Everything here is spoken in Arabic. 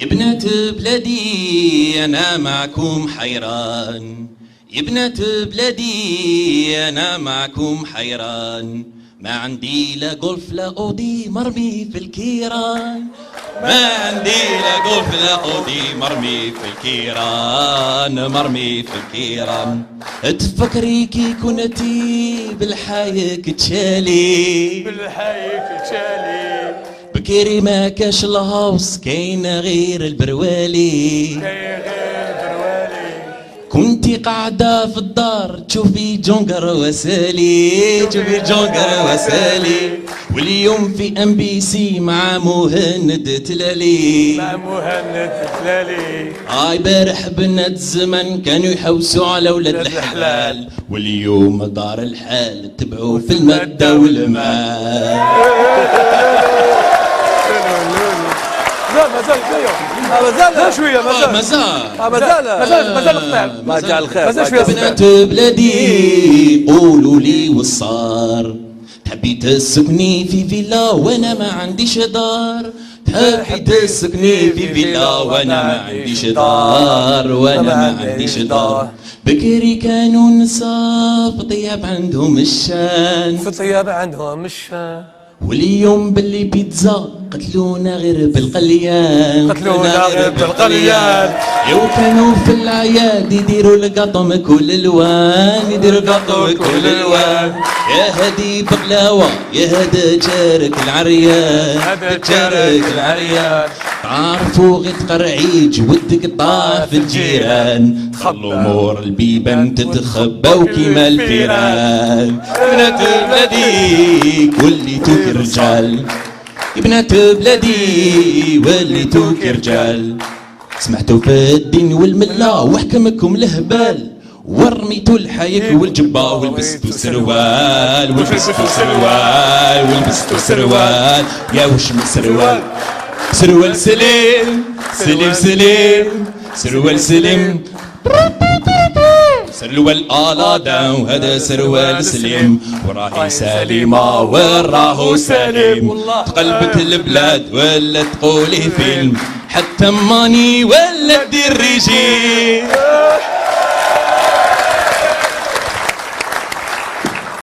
يا بنات بلادي أنا معكم حيران، يا بنات بلادي أنا معكم حيران، ما عندي لا جولف لا أودي مرمي في الكيران، ما عندي لا جولف لا أودي مرمي في الكيران، مرمي في الكيران. تفكري كي كنتي بالحايك تشالي، بالحايك تشالي، بكيري ما كاش الهوس كاين غير البروالي، كاين غير البروالي. كنتي قاعدة في الدار تشوفي جونجر وسالي، تشوفي جونجر وسالي، واليوم في ام بي سي مع مهند تلالي، مع مهند تلالي. بارح بنات الزمن كانوا يحوسوا على ولاد الحلال، واليوم دار الحال تبعوا في المادة والمال. مازال شويه، مازال قطع. ما جاء الخير. مازال شويه. بنات بلادي قولوا لي وصار، تحبي تسكني في فيلا وانا ما عنديش دار، تحبي تسكني في فيلا وانا ما عنديش دار، وانا ما عنديش دار. بكري كانوا نساء في طياب عندهم الشان، في طياب عندهم الشان، واليوم باللي بيتزا قتلونا غير بالقليان، قتلونا غير بالقليان. يو كانوا في العياد يديروا القطم كل الوان، يديروا القطم كل الوان. يا هادي بقلاوة يا هذا جارك العريان، هذا جارك العريان. تعرفوا غير تقرعيج ودك طاح في الجيران، خلوا مور البيبان تتخباو كيما الفيران. بنات بلادي وليتو كي رجال، يا بنات بلادي وليتو كي رجال، سمعتوا في الدين والملة وحكمكم الهبال، ورميتوا الحايك والجبة ولبستوا سروال، ولبستوا سروال، ولبستوا سروال. يا وش من سروال؟ سروال سليم سليم سليم، سروال سليم، سروال آلادا وهذا سروال سليم، وراهي سليمة وراهو سليم. تقلبت البلاد ولا تقولي فيلم، حتى ماني ولا دير ريجيم.